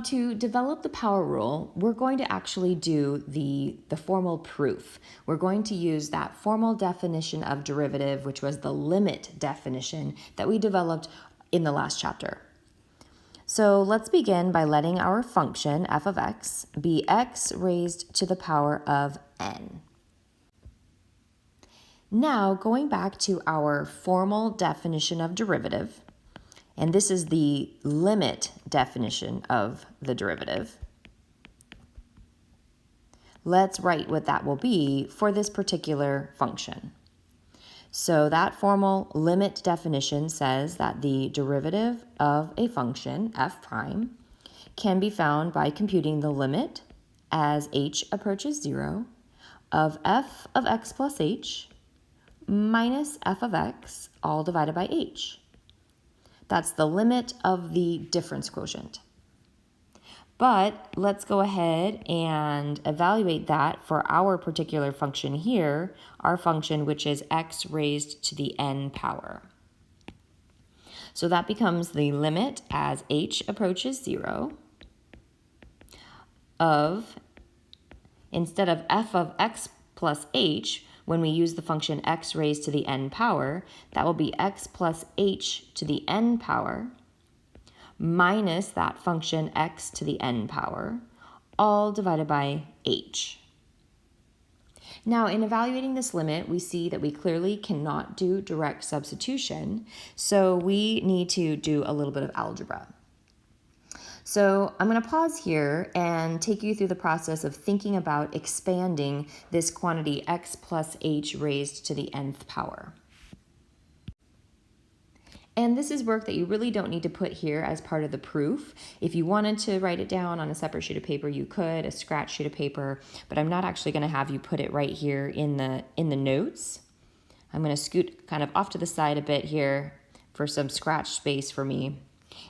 To develop the power rule, we're going to actually do the formal proof. We're going to use that formal definition of derivative, which was the limit definition that we developed in the last chapter. So let's begin by letting our function f of x be x raised to the power of n. Now, going back to our formal definition of derivative, and this is the limit definition of the derivative. Let's write what that will be for this particular function. So that formal limit definition says that the derivative of a function, f prime, can be found by computing the limit as h approaches 0 of f of x plus h minus f of x all divided by h. That's the limit of the difference quotient. But let's go ahead and evaluate that for our particular function here, our function which is x raised to the n power. So that becomes the limit as h approaches 0 of, instead of f of x plus h, when we use the function x raised to the n power, that will be x plus h to the n power minus that function x to the n power, all divided by h. Now, in evaluating this limit, we see that we clearly cannot do direct substitution, so we need to do a little bit of algebra. So I'm going to pause here and take you through the process of thinking about expanding this quantity x plus h raised to the nth power. And this is work that you really don't need to put here as part of the proof. If you wanted to write it down on a separate sheet of paper, you could, a scratch sheet of paper, but I'm not actually going to have you put it right here in the notes. I'm going to scoot kind of off to the side a bit here for some scratch space for me.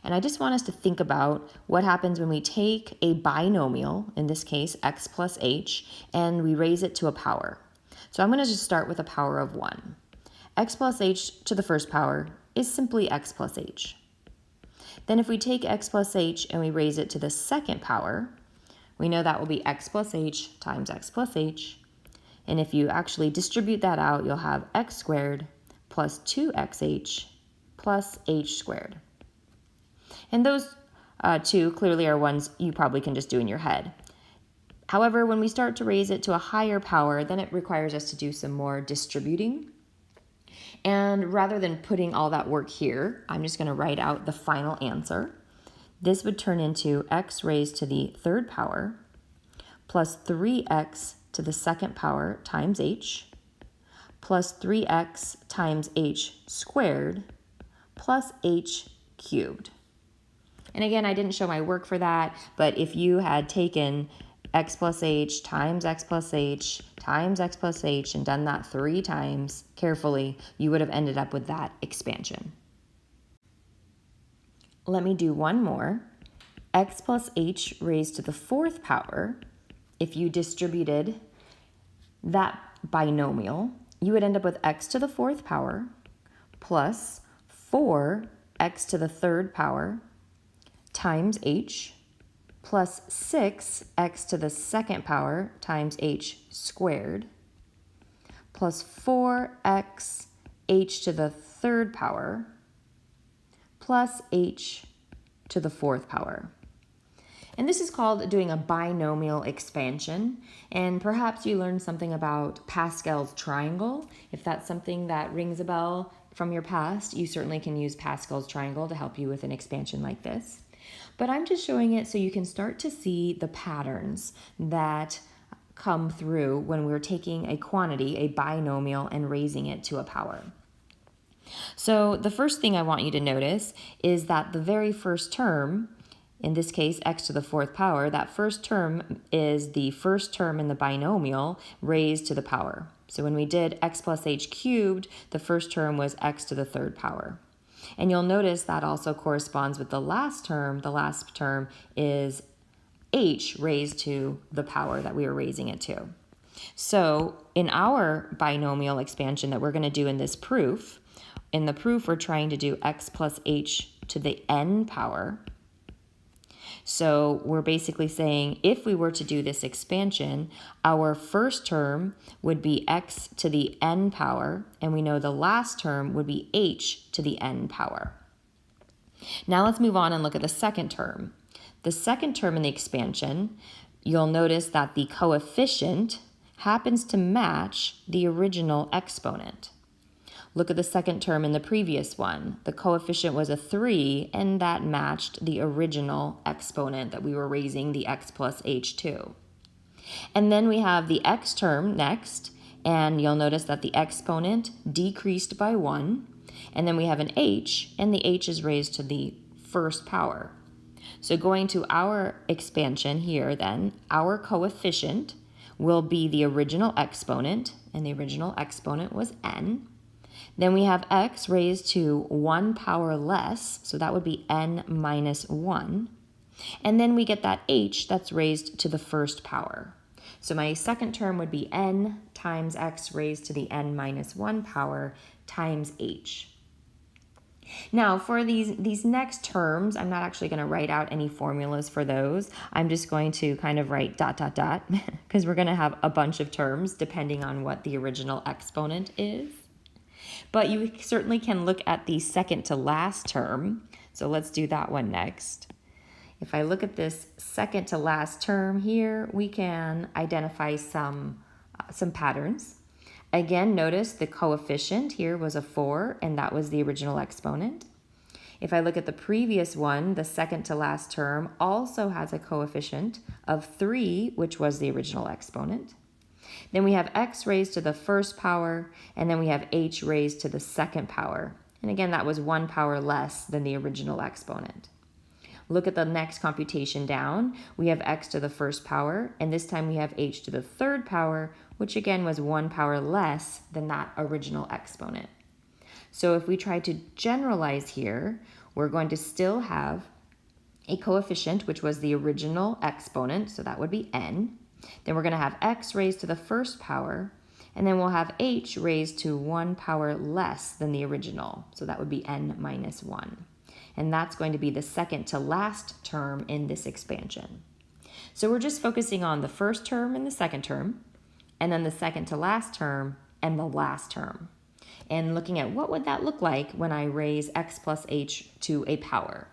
And I just want us to think about what happens when we take a binomial, in this case x plus h, and we raise it to a power. So I'm going to just start with a power of 1. X plus h to the first power is simply x plus h. Then if we take x plus h and we raise it to the second power, we know that will be x plus h times x plus h. And if you actually distribute that out, you'll have x squared plus 2xh plus h squared. And those two clearly are ones you probably can just do in your head. However, when we start to raise it to a higher power, then it requires us to do some more distributing. And rather than putting all that work here, I'm just going to write out the final answer. This would turn into x raised to the third power plus 3x to the second power times h plus 3x times h squared plus h cubed. And again, I didn't show my work for that, but if you had taken x plus h times x plus h times x plus h and done that 3 times carefully, you would have ended up with that expansion. Let me do one more. X plus h raised to the fourth power, if you distributed that binomial, you would end up with x to the fourth power plus 4x to the third power times h plus 6x to the second power times h squared plus 4x h to the third power plus h to the fourth power. And this is called doing a binomial expansion, and perhaps you learned something about Pascal's triangle. If that's something that rings a bell from your past, you certainly can use Pascal's triangle to help you with an expansion like this. But I'm just showing it so you can start to see the patterns that come through when we're taking a quantity, a binomial, and raising it to a power. So the first thing I want you to notice is that the very first term, in this case x to the fourth power, that first term is the first term in the binomial raised to the power. So when we did x plus h cubed, the first term was x to the third power. And you'll notice that also corresponds with the last term. The last term is h raised to the power that we are raising it to. So in our binomial expansion that we're going to do in this proof, in the proof we're trying to do x plus h to the n power. So we're basically saying if we were to do this expansion, our first term would be x to the n power, and we know the last term would be h to the n power. Now let's move on and look at the second term. The second term in the expansion, you'll notice that the coefficient happens to match the original exponent. Look at the second term in the previous one. The coefficient was a 3, and that matched the original exponent that we were raising the x plus h to. And then we have the x term next, and you'll notice that the exponent decreased by 1. And then we have an h, and the h is raised to the first power. So going to our expansion here then, our coefficient will be the original exponent, and the original exponent was n. Then we have x raised to 1 power less, so that would be n minus 1. And then we get that h that's raised to the first power. So my second term would be n times x raised to the n minus 1 power times h. Now for these next terms, I'm not actually going to write out any formulas for those. I'm just going to kind of write ... because we're going to have a bunch of terms depending on what the original exponent is. But you certainly can look at the second to last term. So let's do that one next. If I look at this second to last term here, we can identify some patterns. Again, notice the coefficient here was a 4, and that was the original exponent. If I look at the previous one, the second to last term also has a coefficient of 3, which was the original exponent. Then we have x raised to the first power, and then we have h raised to the second power. And again, that was 1 power less than the original exponent. Look at the next computation down. We have x to the first power, and this time we have h to the third power, which again was 1 power less than that original exponent. So if we try to generalize here, we're going to still have a coefficient, which was the original exponent, so that would be n. Then we're going to have x raised to the first power, and then we'll have h raised to 1 power less than the original, so that would be n minus 1. And that's going to be the second to last term in this expansion. So we're just focusing on the first term and the second term, and then the second to last term and the last term. And looking at what would that look like when I raise x plus h to a power.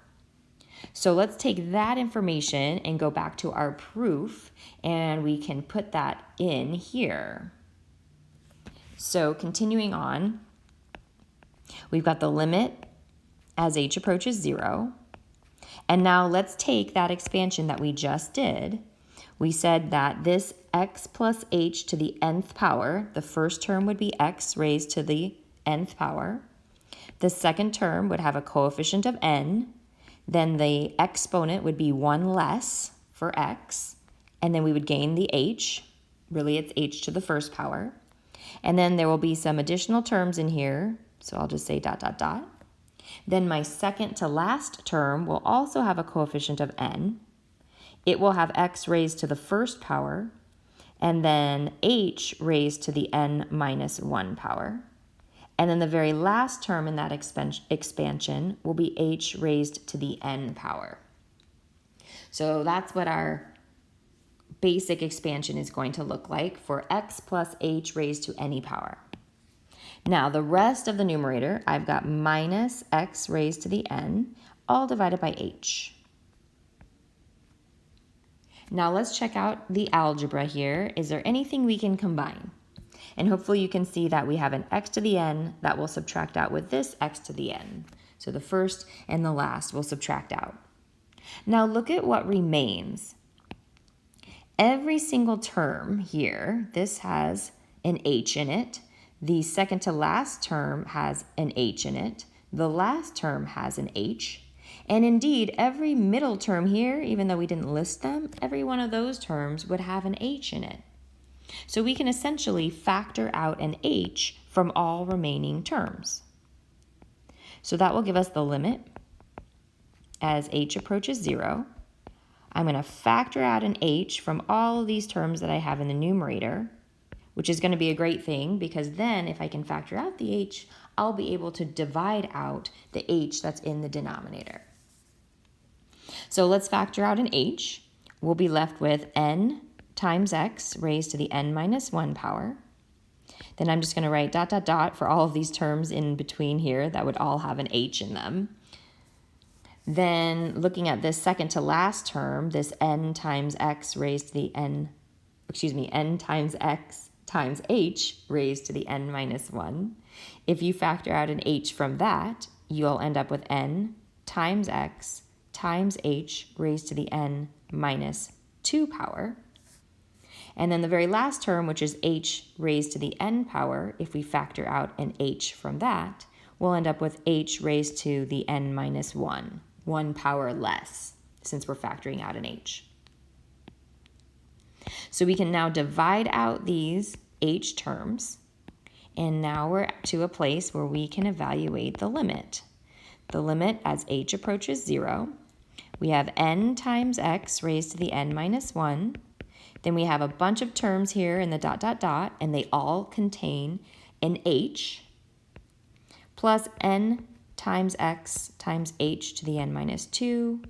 So let's take that information and go back to our proof, and we can put that in here. So continuing on, we've got the limit as h approaches 0. And now let's take that expansion that we just did. We said that this x plus h to the nth power, the first term would be x raised to the nth power. The second term would have a coefficient of n. Then the exponent would be 1 less for x. And then we would gain the h. Really, it's h to the first power. And then there will be some additional terms in here. So I'll just say ... Then my second to last term will also have a coefficient of n. It will have x raised to the first power, and then h raised to the n minus 1 power. And then the very last term in that expansion will be h raised to the n power. So that's what our basic expansion is going to look like for x plus h raised to any power. Now, the rest of the numerator, I've got minus x raised to the n, all divided by h. Now, let's check out the algebra here. Is there anything we can combine? And hopefully you can see that we have an x to the n that will subtract out with this x to the n. So the first and the last will subtract out. Now, look at what remains. Every single term here, this has an h in it. The second to last term has an h in it. The last term has an h. And indeed, every middle term here, even though we didn't list them, every one of those terms would have an h in it. So we can essentially factor out an h from all remaining terms. So that will give us the limit as h approaches 0. I'm going to factor out an h from all of these terms that I have in the numerator, which is going to be a great thing because then if I can factor out the h, I'll be able to divide out the h that's in the denominator. So let's factor out an h. We'll be left with n times x raised to the n minus 1 power. Then I'm just going to write dot, dot, dot for all of these terms in between here that would all have an h in them. Then looking at this second to last term, this n times x raised to the n times x times h raised to the n minus 1. If you factor out an h from that, you'll end up with n times x times h raised to the n minus 2 power. And then the very last term, which is h raised to the n power, if we factor out an h from that, we'll end up with h raised to the n minus 1 power less, since we're factoring out an h. So we can now divide out these h terms, and now we're to a place where we can evaluate the limit. The limit as h approaches 0, we have n times x raised to the n minus 1. Then we have a bunch of terms here in the dot, dot, dot, and they all contain an h, plus n times x times h to the n minus 2,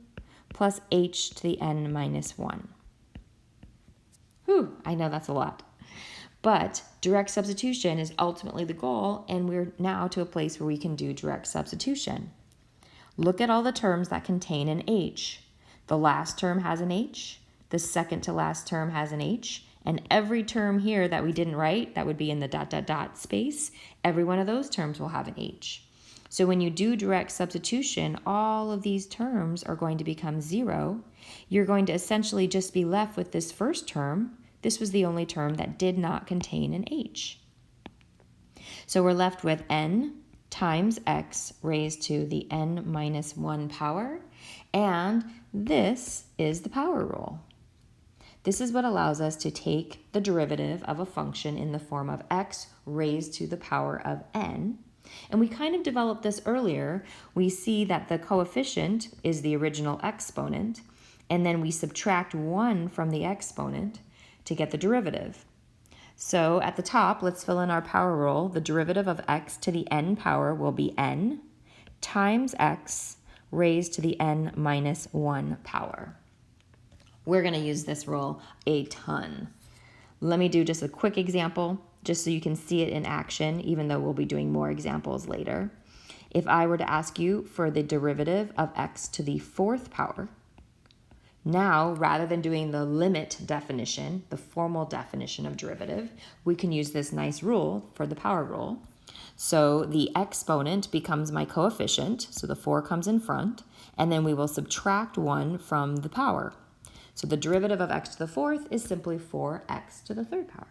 plus h to the n minus 1. Whew, I know that's a lot. But direct substitution is ultimately the goal, and we're now to a place where we can do direct substitution. Look at all the terms that contain an h. The last term has an h, the second to last term has an h, and every term here that we didn't write, that would be in the dot, dot, dot space, every one of those terms will have an h. So when you do direct substitution, all of these terms are going to become 0. You're going to essentially just be left with this first term. This was the only term that did not contain an h. So we're left with n times x raised to the n minus 1 power, and this is the power rule. This is what allows us to take the derivative of a function in the form of x raised to the power of n. And we kind of developed this earlier. We see that the coefficient is the original exponent, and then we subtract 1 from the exponent to get the derivative. So at the top, let's fill in our power rule. The derivative of x to the n power will be n times x raised to the n minus 1 power. We're going to use this rule a ton. Let me do just a quick example, just so you can see it in action, even though we'll be doing more examples later. If I were to ask you for the derivative of x to the 4th power, now, rather than doing the limit definition, the formal definition of derivative, we can use this nice rule for the power rule. So the exponent becomes my coefficient, so the 4 comes in front, and then we will subtract 1 from the power. So the derivative of x to the 4th is simply 4x to the 3rd power.